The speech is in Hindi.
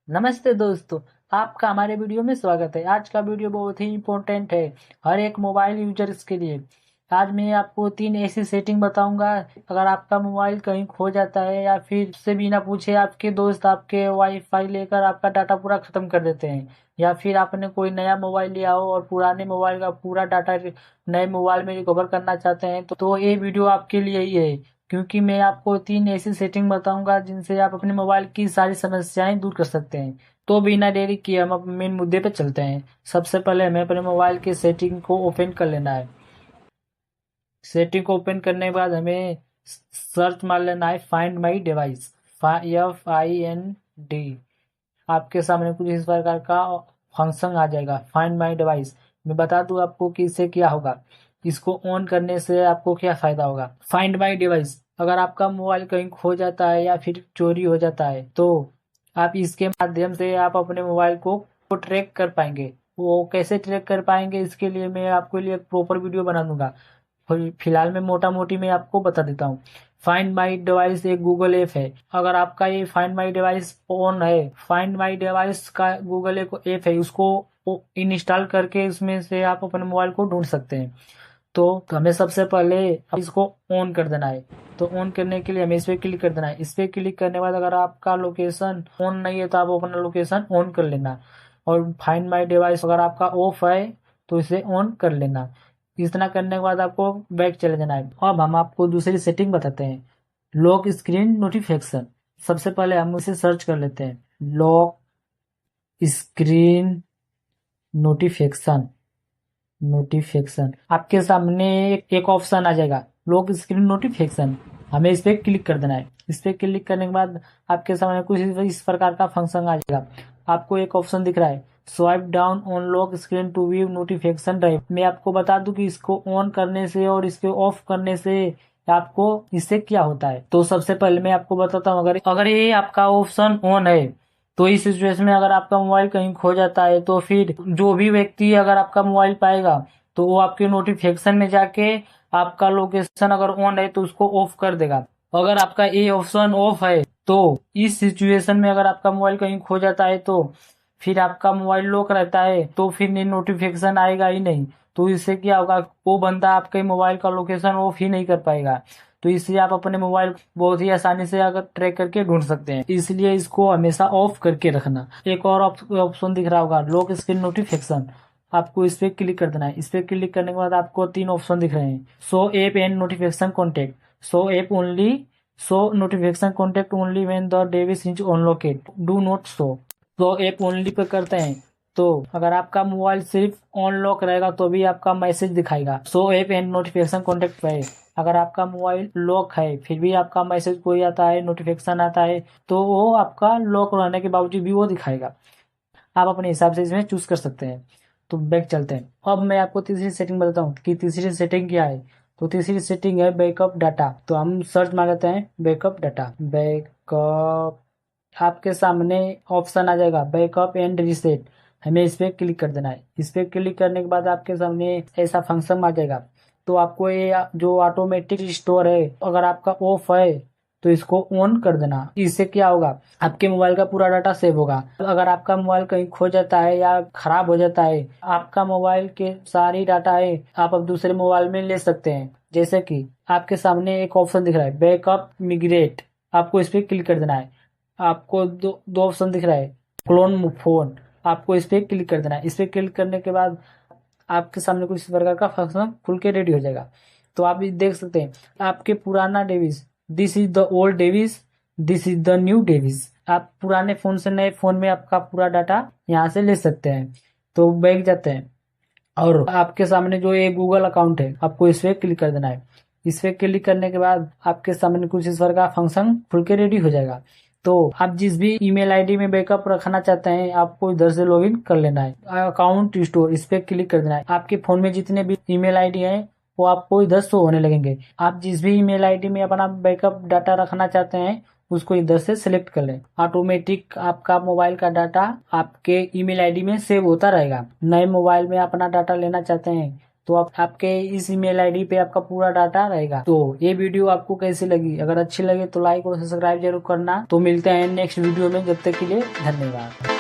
नमस्ते दोस्तों। आपका हमारे वीडियो में स्वागत है। आज का वीडियो बहुत ही इम्पोर्टेंट है हर एक मोबाइल यूजर्स के लिए। आज मैं आपको 3 ऐसी सेटिंग बताऊंगा। अगर आपका मोबाइल कहीं खो जाता है या फिर उससे बिना पूछे आपके दोस्त आपके वाईफाई लेकर आपका डाटा पूरा खत्म कर देते हैं, या फिर आपने कोई नया मोबाइल लिया हो और पुराने मोबाइल का पूरा डाटा नए मोबाइल में रिकवर करना चाहते हैं, तो ये वीडियो आपके लिए ही है। क्योंकि मैं आपको 3 ऐसी सेटिंग बताऊंगा जिनसे आप अपने मोबाइल की सारी समस्याएं दूर कर सकते हैं। तो बिना देरी किए हम अपने मेन मुद्दे पे चलते हैं। सबसे पहले हमें अपने मोबाइल की सेटिंग को ओपन कर लेना है। सेटिंग को ओपन करने के बाद हमें सर्च मार लेना है फाइंड माई डिवाइस, FIND। आपके सामने कुछ इस प्रकार का फंक्शन आ जाएगा, फाइंड माई डिवाइस। मैं बता दूं आपको कि इससे क्या होगा। इसको ऑन करने से आपको क्या फायदा होगा। फाइंड माई डिवाइस, अगर आपका मोबाइल कहीं खो जाता है या फिर चोरी हो जाता है तो आप इसके माध्यम से आप अपने मोबाइल को ट्रैक कर पाएंगे। वो कैसे ट्रैक कर पाएंगे, इसके लिए मैं आपके लिए एक प्रॉपर वीडियो बना दूंगा। फिलहाल मैं मोटा मोटी मैं आपको बता देता हूँ। फाइंड माई डिवाइस एक गूगल ऐप है। अगर आपका ये फाइंड माई डिवाइस ऑन है, फाइंड माई डिवाइस का गूगल एक ऐप है, उसको इंस्टॉल करके उसमें से आप अपने मोबाइल को ढूंढ सकते हैं। तो हमें सबसे पहले इसको ऑन कर देना है। तो ऑन करने के लिए हमें इस पे क्लिक कर देना है। इस पे क्लिक करने के बाद अगर आपका लोकेशन ऑन नहीं है तो आप अपना लोकेशन ऑन कर लेना। और फाइंड माई डिवाइस अगर आपका ऑफ है तो इसे ऑन कर लेना। इतना करने के बाद आपको बैक चले जाना है। अब हम आपको दूसरी सेटिंग बताते हैं, लॉक स्क्रीन नोटिफिकेशन। सबसे पहले हम इसे सर्च कर लेते हैं, लॉक स्क्रीन नोटिफिकेशन। नोटिफिकेशन आपके सामने एक ऑप्शन आ जाएगा, लॉक स्क्रीन नोटिफिकेशन। हमें इस पे क्लिक कर देना है। इस पे क्लिक करने के बाद आपके सामने कुछ इस प्रकार का फंक्शन आ जाएगा। आपको एक ऑप्शन दिख रहा है, swipe down on lock screen to view notification drive. मैं आपको बता दूं कि इसको ऑन करने से और इसके ऑफ करने से आपको इससे क्या होता है। तो सबसे पहले मैं आपको बताता हूँ, अगर अगर ये आपका ऑप्शन ऑन है तो इस सिचुएशन में अगर आपका मोबाइल कहीं खो जाता है तो फिर जो भी व्यक्ति अगर आपका मोबाइल पाएगा तो वो आपके नोटिफिकेशन में जाके आपका लोकेशन अगर ऑन है तो उसको ऑफ कर देगा। अगर आपका ये ऑप्शन ऑफ है तो इस सिचुएशन में अगर आपका मोबाइल कहीं खो जाता है तो फिर आपका मोबाइल लॉक रहता है तो फिर नोटिफिकेशन आएगा ही नहीं। तो इससे क्या होगा, वो बंदा आपके मोबाइल का लोकेशन ऑफ ही नहीं कर पाएगा। तो इसलिए आप अपने मोबाइल बहुत ही आसानी से अगर ट्रैक करके ढूंढ सकते हैं, इसलिए इसको हमेशा ऑफ करके रखना। एक और ऑप्शन दिख रहा होगा, लॉक स्क्रीन नोटिफिकेशन। आपको इस पे क्लिक कर देना है। इस पे क्लिक करने के बाद आपको 3 ऑप्शन दिख रहे हैं, show app and notification contact, show app only, show notification contact only when the device is unlocked, do not show. तो ऐप ओनली पे करते हैं तो अगर आपका मोबाइल सिर्फ ऑन लॉक रहेगा तो भी आपका मैसेज दिखाएगा, show app and notification contact पे। अगर आपका मोबाइल लॉक है फिर भी आपका मैसेज कोई आता है, नोटिफिकेशन आता है, तो वो आपका लॉक रहने के बावजूद भी वो दिखाएगा। आप अपने हिसाब से इसमें चूज कर सकते हैं। तो बैक चलते हैं। अब मैं आपको तीसरी सेटिंग बताता हूँ कि तीसरी सेटिंग क्या है। तो तीसरी सेटिंग है बैकअप डाटा। तो हम सर्च मार लेते हैं बैकअप डाटा, बैकअप। आपके सामने ऑप्शन आ जाएगा बैकअप एंड रीसेट। हमें इस पे क्लिक कर देना है। इस पे क्लिक करने के बाद आपके सामने ऐसा फंक्शन आ जाएगा। तो आपको ये जो ऑटोमेटिक रिस्टोर है अगर आपका ऑफ है तो इसको ऑन कर देना। इससे क्या होगा, आपके मोबाइल का पूरा डाटा सेव होगा। अगर आपका मोबाइल कहीं खो जाता है या खराब हो जाता है, आपका मोबाइल के सारी डाटा है आप अब दूसरे मोबाइल में ले सकते हैं। जैसे कि आपके सामने एक ऑप्शन दिख रहा है बैकअप मिग्रेट। आपको इस पे क्लिक कर देना है। आपको दो दो ऑप्शन दिख रहा है, क्लोन फोन। आपको इस पे क्लिक कर देना है। इस पे क्लिक करने के बाद आपके सामने कुछ इस प्रकार का फंक्शन खुल के रेडी हो जाएगा। तो आप ये देख सकते हैं आपके पुराना Davis, this is the old Davis, this is the new Davis. आप पुराने फोन से नए फोन में आपका पूरा डाटा यहाँ से ले सकते हैं। तो बैक जाते हैं और आपके सामने जो ये गूगल अकाउंट है आपको इस पे क्लिक कर देना है। इस पे क्लिक करने के बाद आपके सामने कुछ इस प्रकार का फंक्शन खुल के रेडी हो जाएगा। तो आप जिस भी ईमेल आईडी में बैकअप रखना चाहते हैं आपको इधर से लॉगिन कर लेना है। अकाउंट रिस्टोर, इस पे क्लिक कर देना है। आपके फोन में जितने भी ईमेल आईडी हैं वो आपको इधर शो होने लगेंगे। आप जिस भी ईमेल आईडी में अपना बैकअप डाटा रखना चाहते हैं उसको इधर से सिलेक्ट कर लें। ऑटोमेटिक आपका मोबाइल का डाटा आपके ईमेल आईडी में सेव होता रहेगा। नए मोबाइल में अपना डाटा लेना चाहते हैं तो आपके इस ईमेल आईडी पे आपका पूरा डाटा रहेगा। तो ये वीडियो आपको कैसी लगी? अगर अच्छी लगे तो लाइक और सब्सक्राइब जरूर करना। तो मिलते हैं नेक्स्ट वीडियो में, जब तक के लिए धन्यवाद।